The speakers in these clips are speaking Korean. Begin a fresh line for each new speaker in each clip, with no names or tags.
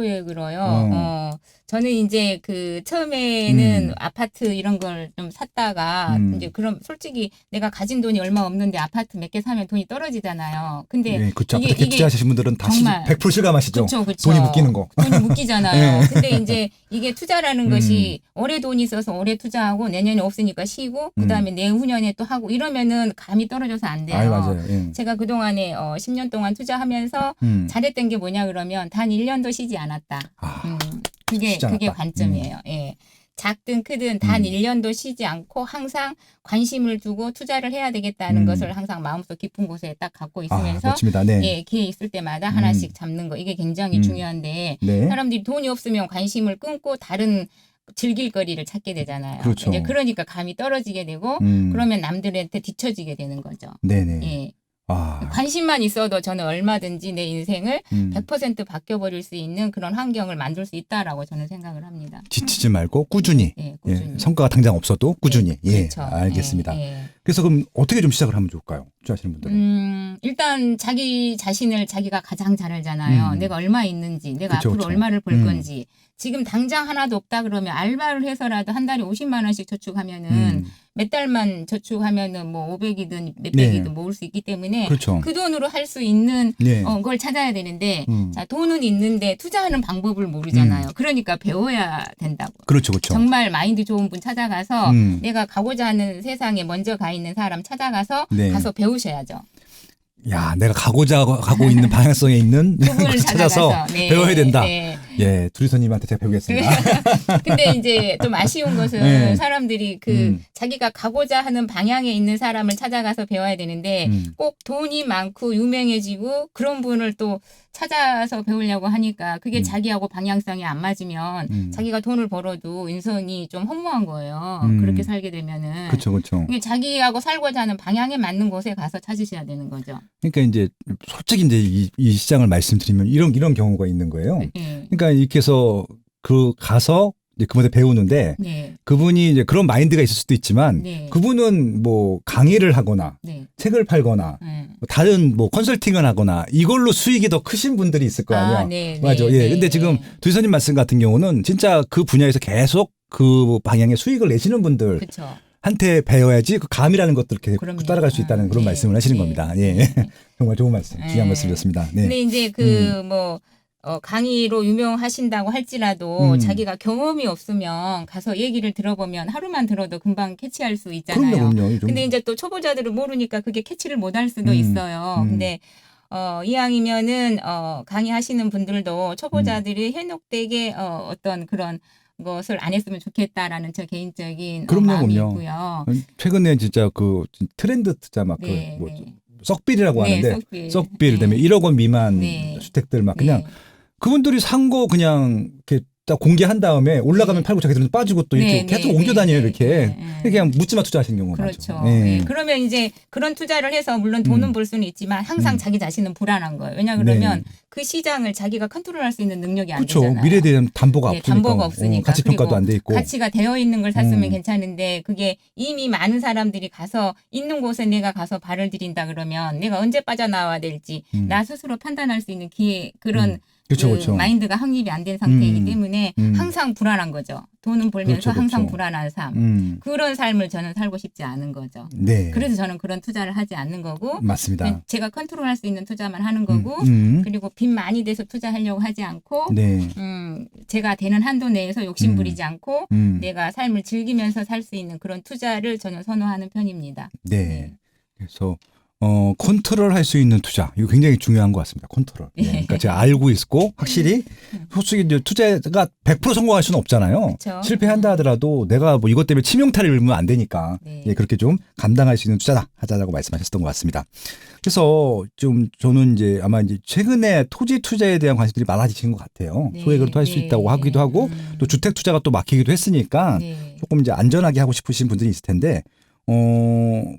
소액으로요.
어.
저는 이제 그 처음에는
음.
아파트 이런 걸 좀 샀다가 이제 그럼 솔직히 내가 가진 돈이 얼마 없는데 아파트 몇 개 사면 돈이 떨어지잖아요. 근데
네, 그렇죠.
이게-
아파트
이게
투자하시는 분들은 다
정말
100% 실감하시죠.
그쵸.
돈이 묶이는 거.
돈이 묶이잖아요.
네.
근데 이제 이게 투자라는
음.
것이 올해 돈이 있어서 올해 투자하고 내년에 없으니까 쉬고 그다음에 내후년에 또 하고 이러면은 감이 떨어져서 안 돼요.
아유, 맞아요. 예.
제가 그동안에 10년 동안 투자하면서 잘했던 게 뭐냐 그러면 단 1년도 쉬지 않았다.
아,
그게
쉬지 않았다.
관점이에요. 예. 작든 크든 단 1년도 쉬지 않고 항상 관심을 두고 투자를 해야 되겠다는 것을 항상 마음속 깊은 곳에 딱 갖고 있으면서
멋집니다. 네.
예, 기회 있을 때마다 하나씩 잡는 거 이게 굉장히 중요한데
네.
사람들이 돈이 없으면 관심을 끊고 다른 즐길 거리를 찾게 되잖아요.
그렇죠.
이제 그러니까 감이 떨어지게 되고 그러면 남들한테 뒤처지게 되는 거죠.
네네.
예.
아,
관심만 있어도 저는 얼마든지 내 인생을 100% 바뀌어버릴 수 있는 그런 환경을 만들 수 있다라고 저는 생각을 합니다.
지치지 말고 꾸준히.
예, 꾸준히.
예, 성과가 당장 없어도 꾸준히. 예,
그렇죠.
알겠습니다.
예.
그래서 그럼 어떻게 좀 시작을 하면 좋을까요? 투자하시는 분들은.
일단 자기 자신을 자기가 가장 잘 알잖아요. 내가 얼마 있는지, 내가
그쵸,
앞으로
그쵸.
얼마를 벌 건지. 지금 당장 하나도 없다 그러면 알바를 해서라도 한 달에 50만 원씩 저축하면은 몇 달만 저축하면은 뭐 500이든 몇백이든
네.
모을 수 있기 때문에
그렇죠.
그 돈으로 할 수 있는
네.
걸 찾아야 되는데
음.
자, 돈은 있는데 투자하는 방법을 모르잖아요. 그러니까 배워야 된다고.
그렇죠, 그렇죠.
정말 마인드 좋은 분 찾아가서
음.
내가 가고자 하는 세상에 먼저 가 있는 사람 찾아가서
네.
가서 배우셔야죠.
야, 내가 가고 있는 방향성에 있는
그분을
걸 찾아서
찾아가서. 네,
배워야 된다.
네.
예, 두리선님한테 제가 배우겠습니다.
근데 이제 좀 아쉬운 것은
네.
사람들이 자기가 가고자 하는 방향에 있는 사람을 찾아가서 배워야 되는데 꼭 돈이 많고 유명해지고 그런 분을 또 찾아서 배우려고 하니까 그게 자기하고 방향성이 안 맞으면 자기가 돈을 벌어도 인생이 좀 허무한 거예요. 그렇게 살게 되면은.
그렇죠, 그렇죠.
이게 자기하고 살고자 하는 방향에 맞는 곳에 가서 찾으셔야 되는 거죠.
그러니까 이제 솔직히 이제 이 시장을 말씀드리면 이런 경우가 있는 거예요.
네.
그러니까 이렇게 해서 가서 이제 그분한테 배우는데
네.
그분이 이제 그런 마인드가 있을 수도 있지만
네.
그분은 뭐 강의를 하거나
네.
책을 팔거나
네.
다른 뭐 컨설팅을 하거나 이걸로 수익이 더 크신 분들이 있을 거 아니야.
네.
맞아.
네.
예.
네.
근데 지금 두리선님 말씀 같은 경우는 진짜 그 분야에서 계속 그 방향의 수익을 내시는 분들
그렇죠.
한테 배워야지 그 감이라는 것들을 이렇게
그럼요.
따라갈 수 있다는 그런
네.
말씀을 하시는
네.
겁니다. 예.
네.
정말 좋은 말씀, 중요한
네.
말씀이었습니다. 네.
근데 이제 강의로 유명하신다고 할지라도 자기가 경험이 없으면 가서 얘기를 들어보면 하루만 들어도 금방 캐치할 수 있잖아요.
그럼요.
근데 이제 또 초보자들은 모르니까 그게 캐치를 못 할 수도 있어요. 근데 이왕이면은 강의하시는 분들도 초보자들이 현혹되게 어떤 그런 것을 안 했으면 좋겠다라는 저 개인적인 마음이 있고요.
최근에 진짜 그 트렌드 투자 막
네,
그
네.
썩빌이라고
네,
하는데 썩빌
네.
그다음에 1억 원 미만
네.
주택들 막 그냥
네.
그분들이 산 거 그냥 이렇게 딱 공개한 다음에 올라가면 팔고 자기들은 빠지고 또 이렇게
네,
계속
네,
옮겨 다녀요
네,
이렇게
네.
그냥 묻지마 투자하시는 경우가
그렇죠.
많죠. 예.
네. 그러면 이제 그런 투자를 해서 물론 돈은 벌 수는 있지만 항상 자기 자신은 불안한 거예요. 왜냐 그러면 그 시장을 자기가 컨트롤할 수 있는 능력이 안
그렇죠.
되잖아요.
미래에 대한 담보가
네,
없으니까.
담보가 없으니까.
가치 평가도
그리고
안 돼 있고.
가치가 되어 있는 걸 샀으면 괜찮은데 그게 이미 많은 사람들이 가서 있는 곳에 내가 가서 발을 들인다 그러면 내가 언제 빠져나와야 될지 나 스스로 판단할 수 있는 기회 그런
그렇죠.
마인드가 확립이 안 된 상태이기 때문에 항상 불안한 거죠. 돈은 벌면서
그렇죠.
항상 불안한 삶. 그런 삶을 저는 살고 싶지 않은 거죠.
네.
그래서 저는 그런 투자를 하지 않는 거고
맞습니다.
제가 컨트롤할 수 있는 투자만 하는 거고 그리고 빚 많이 돼서 투자하려고 하지 않고
네.
제가 되는 한도 내에서 욕심 부리지 않고 내가 삶을 즐기면서 살 수 있는 그런 투자를 저는 선호하는 편입니다.
네. 그래서 컨트롤 할 수 있는 투자. 이거 굉장히 중요한 것 같습니다. 컨트롤. 네. 그러니까 제가 알고 있고 확실히 솔직히 이제 투자가 100% 성공할 수는 없잖아요.
그쵸.
실패한다 하더라도 내가 뭐 이것 때문에 치명타를 입으면 안 되니까
네.
예, 그렇게 좀 감당할 수 있는 투자다 하자라고 말씀하셨던 것 같습니다. 그래서 좀 저는 이제 아마 이제 최근에 토지 투자에 대한 관심들이 많아지신 것 같아요.
네.
소액으로도 할 수
네.
있다고 하기도 하고 또 주택 투자가 또 막히기도 했으니까
네.
조금 이제 안전하게 하고 싶으신 분들이 있을 텐데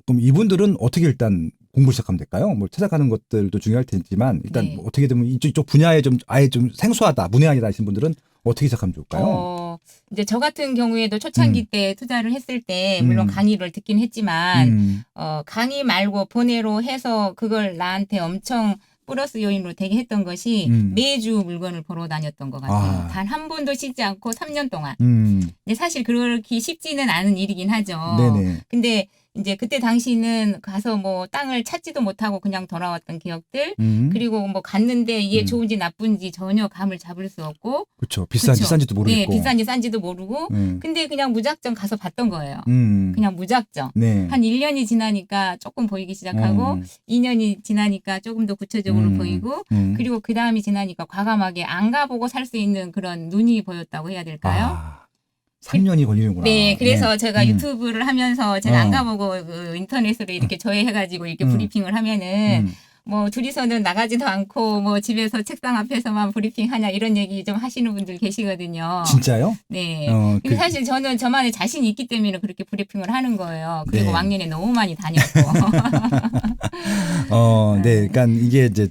그럼 이분들은 어떻게 일단 공부 시작하면 될까요? 뭐 찾아가는 것들도 중요할 테지만 일단
네.
뭐 어떻게 되면 이쪽 분야에 좀 아예 좀 생소하다, 문외한이다 하신 분들은 어떻게 시작하면 좋을까요?
이제 저 같은 경우에도 초창기 때 투자를 했을 때 물론 강의를 듣긴 했지만 강의 말고 번외로 해서 그걸 나한테 엄청 플러스 요인으로 되게 했던 것이 매주 물건을 보러 다녔던 것 같아요. 단 한 번도 쉬지 않고 3년 동안. 근데 사실 그렇게 쉽지는 않은 일이긴 하죠.
네네.
근데 이제 그때 당시는 가서 뭐 땅을 찾지도 못하고 그냥 돌아왔던 기억들 그리고 뭐 갔는데 이게 좋은지 나쁜지 전혀 감을 잡을 수 없고
그렇죠. 비싼지도 모르겠고.
네, 비싼지 싼지도 모르고 근데 그냥 무작정 가서 봤던 거예요. 그냥 무작정.
네.
한 1년이 지나니까 조금 보이기 시작하고 2년이 지나니까 조금 더 구체적으로 보이고 그리고 그 다음이 지나니까 과감하게 안 가보고 살 수 있는 그런 눈이 보였다고 해야 될까요?
3년이 걸리는구나.
네, 그래서
네.
제가 유튜브를 하면서 제가 안 가보고 그 인터넷으로 이렇게 조회해가지고 이렇게 브리핑을 하면은 뭐 둘이서는 나가지도 않고 뭐 집에서 책상 앞에서만 브리핑하냐 이런 얘기 좀 하시는 분들 계시거든요.
진짜요?
네. 근데 사실 저는 저만의 자신이 있기 때문에 그렇게 브리핑을 하는 거예요. 그리고
네.
왕년에 너무 많이 다녔고.
네. 그러니까 이게 이제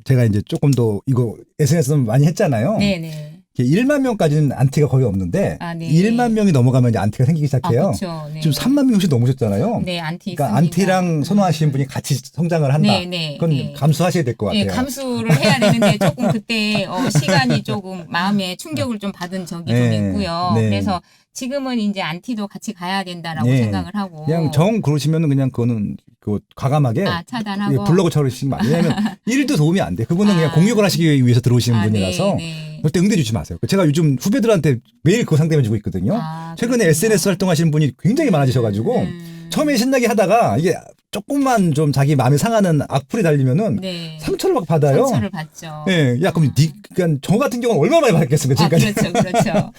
제가 이제 조금 더 이거 SNS는 많이 했잖아요.
네네.
1만 명까지는 안티가 거의 없는데
네.
1만 명이 넘어가면 이제 안티가 생기기 시작해요.
그렇죠. 네.
지금 3만 명이 훨씬 넘으셨잖아요.
네, 안티
그러니까
있습니다.
안티랑 선호하시는 분이 같이 성장을 한다. 그건 감수하셔야 될 것 같아요.
네, 감수를 해야 되는데 조금 그때 시간이 조금 마음에 충격을 좀 받은 적이 좀 있고요. 그래서 지금은 이제 안티도 같이 가야 된다라고 생각을 하고.
그냥 정 그러시면은 그냥 그거는 그 과감하게
차단하고
블로그 쳐주시면 안 돼요. 왜냐하면 1도 도움이 안 돼. 그분은 그냥 공격을 하시기 위해서 들어오시는 분이라서 절대 응대 주지 마세요. 제가 요즘 후배들한테 매일 그거 상담해주고 있거든요. 최근에
그렇군요.
SNS 활동하시는 분이 굉장히 많아지셔가지고 처음에 신나게 하다가 이게 조금만 좀 자기 마음이 상하는 악플이 달리면은 상처를 막 받아요.
상처를 받죠.
네, 야 그럼 그러니까 저 같은 경우는 얼마나 많이 받겠습니까 지금까지.
그렇죠.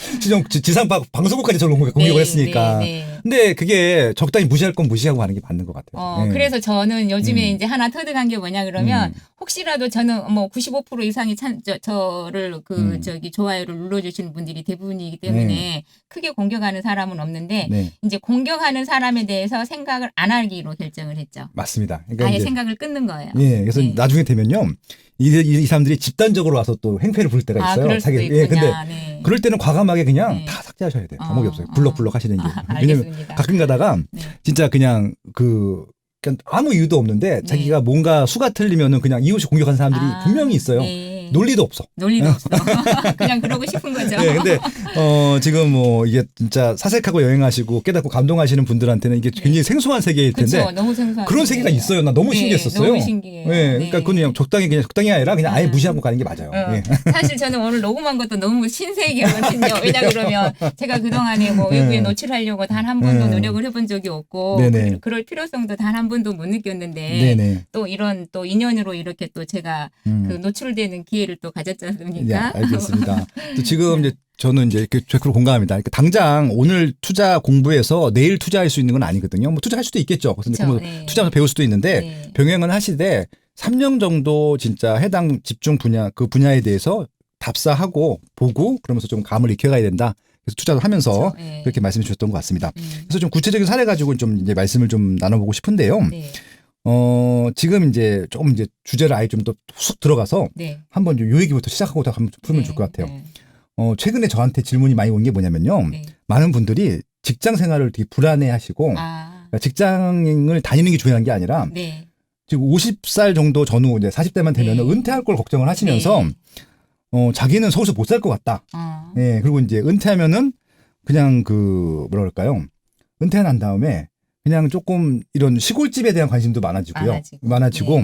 지상 방송국까지 저를 공격을 했으니까. 근데 그게 적당히 무시할 건 무시하고 가는 게 맞는 것 같아요.
그래서 저는 요즘에 이제 하나 터득한 게 뭐냐 그러면 혹시라도 저는 뭐 95% 이상이 저를 저기 좋아요를 눌러주시는 분들이 대부분이기 때문에 크게 공격하는 사람은 없는데 이제 공격하는 사람에 대해서 생각을 안 하기로 결정을 했죠.
맞습니다. 그러니까
아예
이제
생각을 끊는 거예요.
그래서 나중에 되면요. 이 사람들이 집단적으로 와서 또 행패를 부릴 때가 있어요.
그럴 수도 있구나.
근데 그럴 때는 과감하게 그냥 다 삭제하셔야 돼요. 감옥이 없어요. 블럭 하시는 게. 왜냐면 가끔 가다가 진짜 그냥 그냥 아무 이유도 없는데 자기가 뭔가 수가 틀리면은 그냥 이웃이 공격하는 사람들이 분명히 있어요. 논리도 없어.
그냥 그러고 싶은 거죠.
근데 지금 뭐 이게 진짜 사색하고 여행하시고 깨닫고 감동하시는 분들한테는 이게 굉장히 생소한 세계일 텐데
그쵸, 너무 생소한
그런 세계가 있어요. 나 너무 신기했었어요.
너무 신기해요.
그러니까 그냥 적당히 아니라 그냥 아예 무시하고 가는 게 맞아요.
사실 저는 오늘 녹음한 것도 너무 신세계거든요. 왜냐 그러면 제가 그동안에 뭐 외부에 노출하려고 단 한 번도 노력을 해본 적이 없고 그럴 필요성도 단 한 번도 못 느꼈는데 또 이런 또 인연으로 이렇게 또 제가 그 노출되는 기회를 또 가졌지 않습니까?
알겠습니다. 또 지금 이제 저는 이제 그걸 공감합니다. 그러니까 당장 오늘 투자 공부해서 내일 투자할 수 있는 건 아니거든요. 뭐 투자할 수도 있겠죠. 그래서 뭐 투자하면서 배울 수도 있는데 병행은 하시되 3년 정도 진짜 해당 집중 분야 그 분야에 대해서 답사하고 보고 그러면서 좀 감을 익혀가야 된다. 그래서 투자를 하면서 그렇게 말씀해 주셨던 것 같습니다. 그래서 좀 구체적인 사례 가지고 좀 이제 말씀을 좀 나눠보고 싶은데요. 지금 이제 조금 이제 주제를 아예 좀 더 쑥 들어가서 한번 요 얘기부터 시작하고 한번 풀면 좋을 것 같아요. 최근에 저한테 질문이 많이 온 게 뭐냐면요. 많은 분들이 직장 생활을 되게 불안해 하시고 그러니까 직장을 다니는 게 중요한 게 아니라 지금 50살 정도 전후 이제 40대만 되면 은퇴할 걸 걱정을 하시면서 자기는 서울서 못 살 것 같다. 그리고 이제 은퇴하면은 그냥 뭐라 그럴까요? 은퇴 난 다음에 그냥 조금 이런 시골집에 대한 관심도 많아지고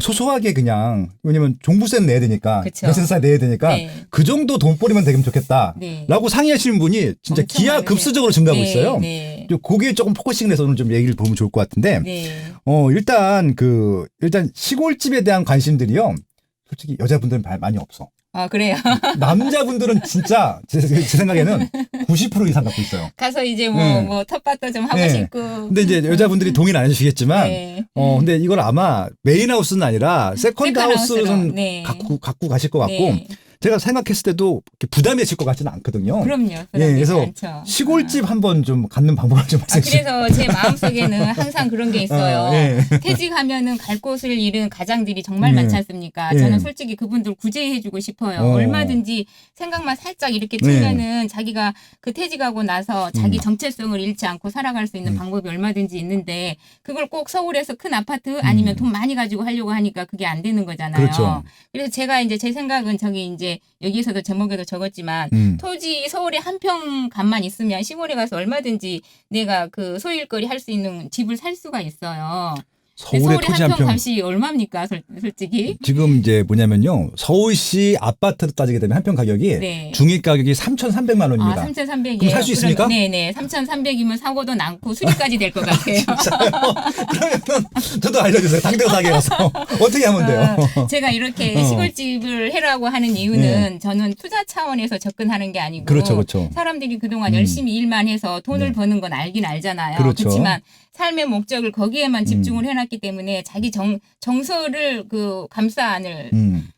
소소하게 그냥 왜냐면 종부세는 내야 되니까 연세사 내야 되니까 그 정도 돈벌이만 되면 좋겠다라고 상의하시는 분이 진짜 기하급수적으로 증가하고 있어요. 거기에 조금 포커싱을 해서 오늘 좀 얘기를 보면 좋을 것 같은데 일단 시골집에 대한 관심들이요. 솔직히 여자분들은 많이 없어.
그래요?
남자분들은 진짜 제 생각에는 90% 이상 갖고 있어요.
가서 이제 뭐 텃밭도 좀 하고 싶고.
근데 이제 여자분들이 동의는 안 해주시겠지만, 근데 이걸 아마 메인 하우스는 아니라 세컨드 하우스는 갖고 가실 것 같고, 제가 생각했을 때도 부담이실 것 같지는 않거든요.
그럼요.
예, 그래서
않죠.
시골집 한번 좀 갖는 방법을 좀 말씀해 주세요.
그래서 제 마음속에는 항상 그런 게 있어요.
예.
퇴직하면은 갈 곳을 잃은 가장들이 정말
예.
많지 않습니까?
예.
저는 솔직히 그분들 구제해주고 싶어요. 얼마든지 생각만 살짝 이렇게 틀면은 자기가 그 퇴직하고 나서 자기 정체성을 잃지 않고 살아갈 수 있는 방법이 얼마든지 있는데 그걸 꼭 서울에서 큰 아파트 아니면 돈 많이 가지고 하려고 하니까 그게 안 되는 거잖아요.
그렇죠.
그래서 제가 이제 제 생각은 저기 이제 여기서도 제목에도 적었지만 토지 서울에 한 평간만 있으면 시골에 가서 얼마든지 내가 그 소일거리 할 수 있는 집을 살 수가 있어요.
서울의 토지 한 평
값이 얼마입니까, 솔직히?
지금 이제 뭐냐면요. 서울시 아파트로 따지게 되면 한 평 가격이
네.
중위 가격이 3,300만 원입니다.
3,300이에요.
그럼 살 수 있습니까?
네네. 3,300이면 사고도 남고 수리까지 될 것 같아요.
그러면 저도 알려주세요. 당장 사게 가서 어떻게 하면 돼요?
제가 이렇게 시골집을 해라고 하는 이유는 저는 투자 차원에서 접근하는 게 아니고
그렇죠, 그렇죠.
사람들이 그동안 열심히 일만 해서 돈을 버는 건 알긴 알잖아요.
그렇죠.
그렇지만 삶의 목적을 거기에만 집중을 해놨기 때문에 자기 정서를 그 감싸 안을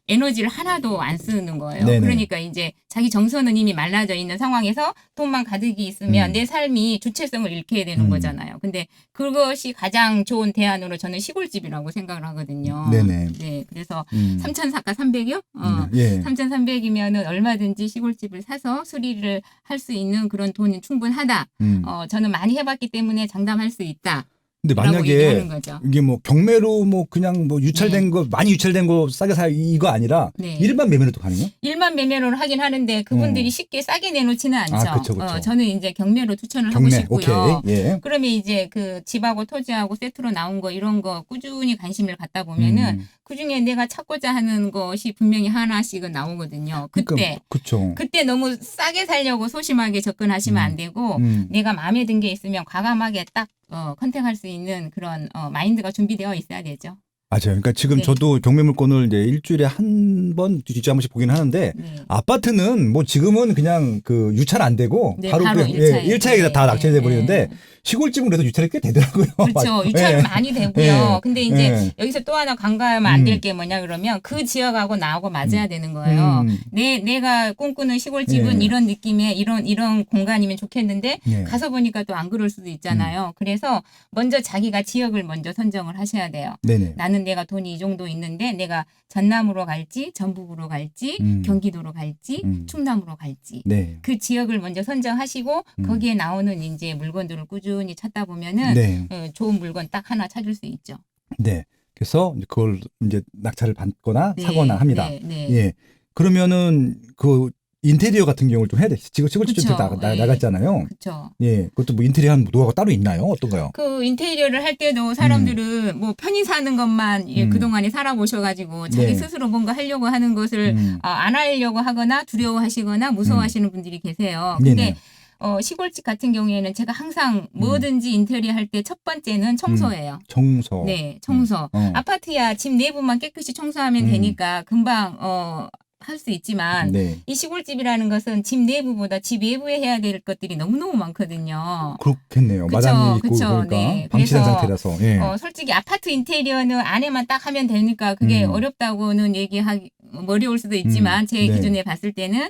에너지를 하나도 안 쓰는 거예요.
네네.
그러니까 이제 자기 정서는 이미 말라져 있는 상황에서 돈만 가득이 있으면 내 삶이 주체성을 잃게 되는 거잖아요. 근데 그것이 가장 좋은 대안으로 저는 시골집이라고 생각을 하거든요.
네네.
네, 그래서 3,300이요?
예.
3,300이면은 얼마든지 시골집을 사서 수리를 할 수 있는 그런 돈이 충분하다. 저는 많이 해봤기 때문에 장담할 수 있다.
근데 만약에 이게 뭐 경매로 뭐 그냥 뭐 유찰된 거 많이 유찰된 거 싸게 사 이거 아니라 일반 매매로도 가능해요?
일반 매매로 하긴 하는데 그분들이 쉽게 싸게 내놓지는 않죠.
그쵸, 그쵸.
저는 이제 경매로 추천을 하고 싶고요.
오케이. 예.
그러면 이제 그 집하고 토지하고 세트로 나온 거 이런 거 꾸준히 관심을 갖다 보면은 그중에 내가 찾고자 하는 것이 분명히 하나씩은 나오거든요. 그때
그쵸.
그때 너무 싸게 살려고 소심하게 접근하시면 안 되고 내가 마음에 든 게 있으면 과감하게 딱 컨택할 수 있는 그런 마인드가 준비되어 있어야 되죠.
맞아요. 그러니까 지금 저도 경매물건을 이제 일주일에 한 번, 뒤집어 한 번씩 보긴 하는데 아파트는 뭐 지금은 그냥 그 유찰 안 되고 바로 1차에 다 낙찰돼 버리는데 시골집은 그래도 유찰이 꽤 되더라고요.
그렇죠. 유찰은 많이 되고요. 근데 이제 여기서 또 하나 간과하면 안 될 게 뭐냐 그러면 그 지역하고 나하고 맞아야 되는 거예요. 내가 꿈꾸는 시골집은 이런 느낌의 이런 공간이면 좋겠는데 가서 보니까 또 안 그럴 수도 있잖아요. 그래서 먼저 자기가 지역을 먼저 선정을 하셔야 돼요.
네네.
나는 내가 돈이 이 정도 있는데 내가 전남으로 갈지 전북으로 갈지 경기도로 갈지 충남으로 갈지 그 지역을 먼저 선정하시고 거기에 나오는 이제 물건들을 꾸준히 찾다 보면은 좋은 물건 딱 하나 찾을 수 있죠.
네. 그래서 그걸 이제 낙찰을 받거나 사거나 합니다. 예. 그러면은 그 인테리어 같은 경우를 좀 해야 돼. 시골집도 나갔잖아요.
그렇죠.
예, 그것도 뭐 인테리어 하는 노하우가 따로 있나요? 어떤가요?
그 인테리어를 할 때도 사람들은 뭐 편히 사는 것만 그동안에 살아보셔가지고 자기 스스로 뭔가 하려고 하는 것을 안 하려고 하거나 두려워하시거나 무서워하시는 분들이 계세요. 근데 시골집 같은 경우에는 제가 항상 뭐든지 인테리어 할 때 첫 번째는 청소예요.
청소.
네, 청소. 아파트야 집 내부만 깨끗이 청소하면 되니까 금방 할 수 있지만 이 시골집이라는 것은 집 내부보다 집 외부에 해야 될 것들이 너무너무 많거든요.
그렇겠네요. 마당이 있고 그러니까 방치된 상태라서.
솔직히 아파트 인테리어는 안에만 딱 하면 되니까 그게 어렵다고는 얘기하기 어려울 수도 있지만 제 기준에 봤을 때는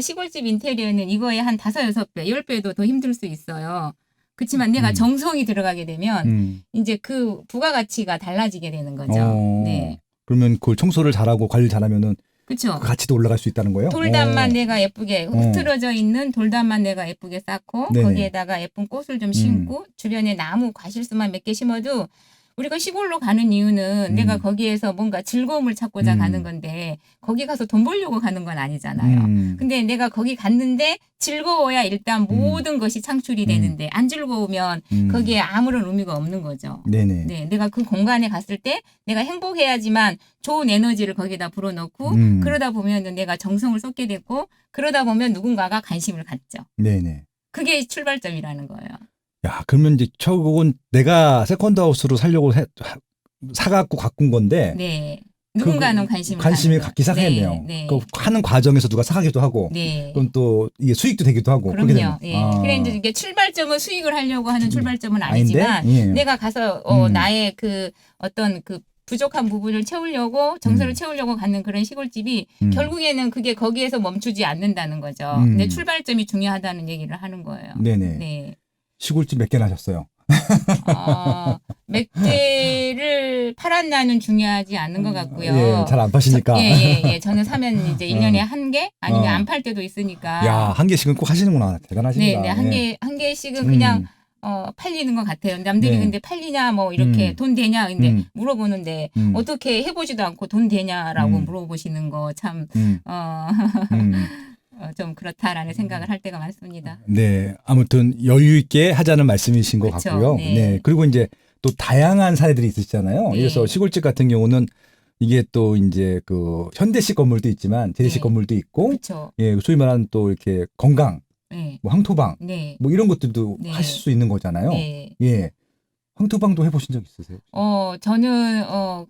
시골집 인테리어는 이거에 한 5, 6배, 10배도 더 힘들 수 있어요. 그렇지만 내가 정성이 들어가게 되면 이제 그 부가가치가 달라지게 되는 거죠. 네.
그러면 그걸 청소를 잘하고 관리를 잘하면은
그렇죠.
그 가치도 올라갈 수 있다는 거예요?
돌담만 내가 예쁘게 흐트러져 있는 돌담만 내가 예쁘게 쌓고 거기에다가 예쁜 꽃을 좀 심고 주변에 나무 과실수만 몇 개 심어도 우리가 시골로 가는 이유는 내가 거기에서 뭔가 즐거움을 찾고자 가는 건데 거기 가서 돈 벌려고 가는 건 아니잖아요. 근데 내가 거기 갔는데 즐거워야 일단 모든 것이 창출이 되는데 안 즐거우면 거기에 아무런 의미가 없는 거죠.
네네.
네, 내가 그 공간에 갔을 때 내가 행복해야지만 좋은 에너지를 거기다 불어넣고 그러다 보면 내가 정성을 쏟게 되고 그러다 보면 누군가가 관심을 갖죠.
네네.
그게 출발점이라는 거예요.
야, 그러면 이제 결국은 내가 세컨드 하우스로 살려고 사갖고 가꾼 건데.
네. 누군가는
관심이 갖기 시작했네요. 그 하는 과정에서 누가 사가기도 하고, 그럼 또 이게 수익도 되기도 하고.
그럼요. 예. 그래 이제 이게 출발점은 수익을 하려고 하는 출발점은 아니지만 내가 가서 나의 그 어떤 그 부족한 부분을 채우려고 정서를 채우려고 갖는 그런 시골집이 결국에는 그게 거기에서 멈추지 않는다는 거죠. 근데 출발점이 중요하다는 얘기를 하는 거예요.
네네.
네.
시골집 몇 개나 하셨어요?
몇 개를 팔았나는 중요하지 않는 것 같고요.
예, 잘 안 파시니까.
예. 저는 사면 이제 1년에 한 개? 아니면 안 팔 때도 있으니까.
야, 한 개씩은 꼭 하시는구나. 대단하십니다.
네. 한 개씩은 그냥 팔리는 것 같아요. 남들이 근데 팔리냐 뭐 이렇게 돈 되냐 근데 물어보는데 어떻게 해보지도 않고 돈 되냐라고 물어보시는 거 참 좀 그렇다라는 생각을 할 때가 많습니다.
네, 아무튼 여유 있게 하자는 말씀이신 것
그렇죠.
같고요. 네. 그리고 이제 또 다양한 사례들이 있으시잖아요.
네.
그래서 시골집 같은 경우는 이게 또 이제 그 현대식 건물도 있지만 재래식 건물도 있고,
그렇죠.
예, 소위 말하는 또 이렇게 건강,
네.
뭐 황토방,
네.
뭐 이런 것들도
네.
하실 수 있는 거잖아요.
네.
예. 황토방도 해보신 적 있으세요?
저는,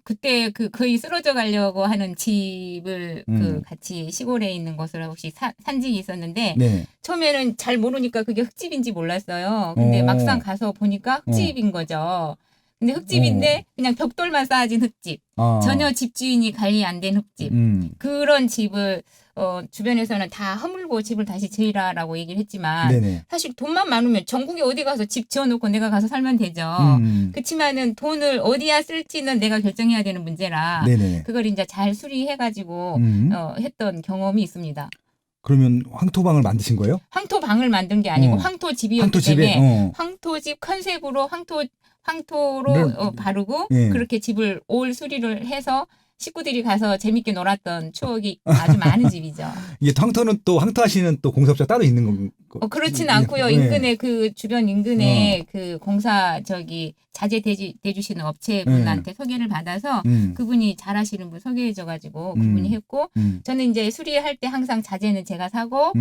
그때 거의 쓰러져 가려고 하는 집을 같이 시골에 있는 곳으로 혹시 산 적이 있었는데,
네.
처음에는 잘 모르니까 그게 흙집인지 몰랐어요. 근데 막상 가서 보니까 흙집인 거죠. 근데 흙집인데 그냥 벽돌만 쌓아진 흙집. 전혀 집주인이 관리 안 된 흙집. 그런 집을 주변에서는 다 허물고 집을 다시 지으라라고 얘기를 했지만
네네.
사실 돈만 많으면 전국에 어디 가서 집 지어놓고 내가 가서 살면 되죠. 그렇지만은 돈을 어디야 쓸지는 내가 결정해야 되는 문제라
네네.
그걸 이제 잘 수리해가지고 했던 경험이 있습니다.
그러면 황토방을 만드신 거예요?
황토방을 만든 게 아니고 황토집이었기 때문에 황토집 컨셉으로 황토로 바르고
예.
그렇게 집을 올 수리를 해서 식구들이 가서 재밌게 놀았던 추억이 아주 많은 집이죠.
이게 황토는 또 황토하시는 또 공사업자 따로 있는 거?
그렇지는 않고요. 인근에 그 주변 인근에 그 공사 자재 대주시는 업체분한테 소개를 받아서 그분이 잘하시는 분 소개해줘가지고 그분이 했고 저는 이제 수리할 때 항상 자재는 제가 사고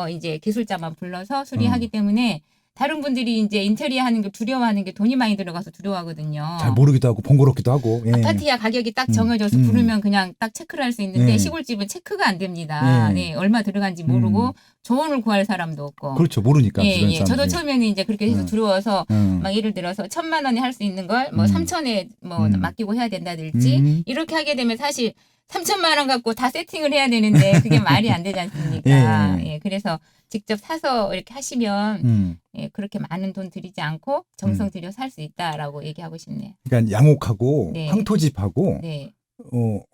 이제 기술자만 불러서 수리하기 때문에. 다른 분들이 이제 인테리어 하는 게 두려워하는 게 돈이 많이 들어가서 두려워하거든요.
잘 모르기도 하고 번거롭기도 하고. 예.
아파트야 가격이 딱 정해져서 부르면 그냥 딱 체크를 할 수 있는데 시골집은 체크가 안 됩니다. 네, 얼마 들어간지 모르고 조언을 구할 사람도 없고.
그렇죠, 모르니까.
예. 저도 처음에는 이제 그렇게 해서 두려워서 막 예를 들어서 1,000만 원에 할 수 있는 걸 뭐 3,000에 뭐 맡기고 해야 된다든지 이렇게 하게 되면 사실 3,000만 원 갖고 다 세팅을 해야 되는데 그게 말이 안 되지 않습니까? 예. 그래서 직접 사서 이렇게 하시면 예, 그렇게 많은 돈 들이지 않고 정성 들여 살 수 있다라고 얘기하고 싶네요.
그러니까 양옥하고
네.
황토집하고
네.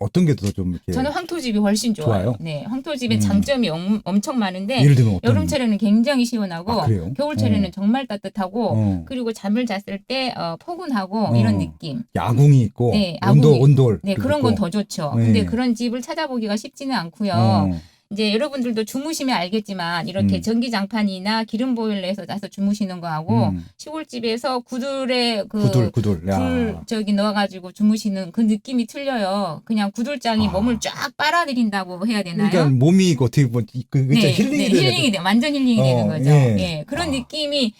어떤 게 더 좀 이렇게
저는 황토집이 훨씬 좋아요. 네, 황토집의 장점이 엄청 많은데
예를 들면 어떤
여름철에는 굉장히 시원하고
그래요?
겨울철에는 정말 따뜻하고 그리고 잠을 잤을 때 포근하고 이런 느낌.
야궁이 있고
네,
온돌
네, 그런 건 더 좋죠.
네.
근데 그런 집을 찾아보기가 쉽지는 않고요. 이제 여러분들도 주무시면 알겠지만 이렇게 전기장판이나 기름 보일러에서 나서 주무시는 거하고 시골집에서 구들에
구들.
불 저기 넣어가지고 주무시는 그 느낌이 틀려요. 그냥 구들장이 몸을 쫙 빨아들인다고 해야 되나요?
그러니까 몸이 어떻게 보면
힐링이 돼, 완전 힐링이 되는 거죠.
예.
예, 그런 느낌이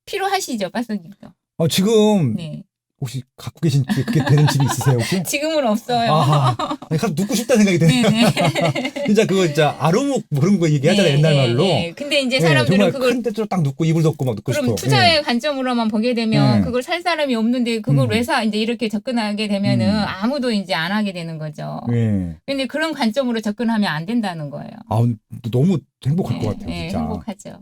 필요하시죠, 빠서님도.
지금
네.
혹시 갖고 계신 그게 되는 집이 있으세요 혹시?
지금은 없어요.
가서 눕고 싶다는 생각이 드네요. 진짜 그거 진짜 아로목 그런 거 얘기하잖아요. 옛날 말로.
근데 이제 사람들은
정말
그걸
큰 데로 딱 눕고 이불 덮고 막 눕고 싶어.
그럼 투자의 관점으로만 보게 되면 그걸 살 사람이 없는데 그걸 왜 사? 이제 이렇게 접근하게 되면은 아무도 이제 안 하게 되는 거죠. 근데 그런 관점으로 접근하면 안 된다는 거예요.
너무 행복할 것 같아요. 진짜.
행복하죠.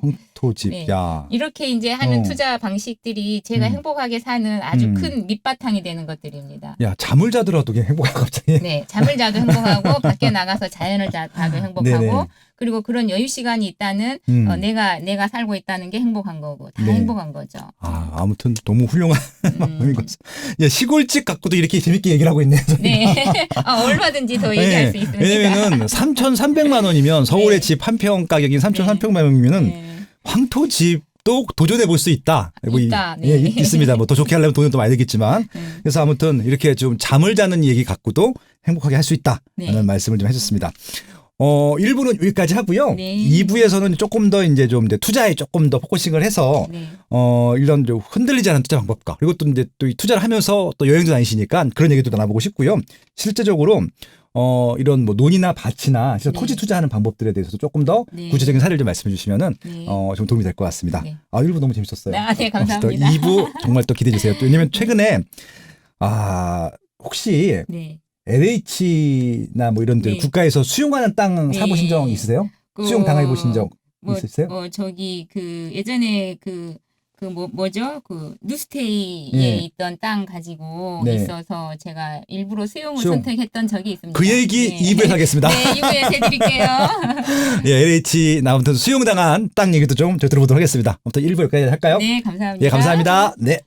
황토집. 야.
이렇게 이제 하는 투자 방식들이 제가 행복하게 사는 아주 큰 밑바탕이 되는 것들입니다.
야, 잠을 자더라도 그냥 행복하고 갑자기.
네, 잠을 자도 행복하고 밖에 나가서 자연을 봐도 행복하고
네네.
그리고 그런 여유 시간이 있다는 내가 살고 있다는 게 행복한 거고 다 행복한 거죠.
아무튼 너무 훌륭한 마음인 것 같습니다. 시골집 갖고도 이렇게 재밌게 얘기를 하고 있네요.
네, 얼마든지 더 얘기할 수 있습니다.
왜냐면은 3,300만 원이면 서울의 집 한 평 가격인 3,300만 원이면은 황토집도 도전해 볼 수 있다.
있다.
있습니다. 뭐 더 좋게 하려면 돈은 더 많이 들겠지만. 그래서 아무튼 이렇게 좀 잠을 자는 얘기 갖고도 행복하게 할 수 있다라는 말씀을 좀 해줬습니다. 1부는 여기까지 하고요. 2부에서는 조금 더 이제 투자에 조금 더 포커싱을 해서 이런 좀 흔들리지 않은 투자 방법과 그리고 또 이제 또 투자를 하면서 또 여행도 다니시니까 그런 얘기도 나눠보고 싶고요. 실제적으로 이런 뭐 논이나 밭이나 토지 투자하는 방법들에 대해서도 조금 더 구체적인 사례를 좀 말씀해 주시면은 좀 도움이 될 것 같습니다. 1부 너무 재밌었어요.
네, 감사합니다.
2부 정말 또 기대해 주세요. 왜냐면 최근에 혹시
네.
LH나 뭐 이런 데
네.
국가에서 수용하는 땅
네.
사보신 적 있으세요? 수용 당해 보신 적 있으세요?
저기 그 예전에 뭐죠? 그 뉴스테이에
예.
있던 땅 가지고
네.
있어서 제가 일부러 수용을
수용.
선택했던 적이 있습니다.
그 얘기
네.
2부에서 하겠습니다.
네, 2부에서 해드릴게요.
예, LH 아무튼 수용당한 땅 얘기도 좀 들어보도록 하겠습니다. 아무튼 1부 여기까지 할까요?
네, 감사합니다.
예, 감사합니다. 네.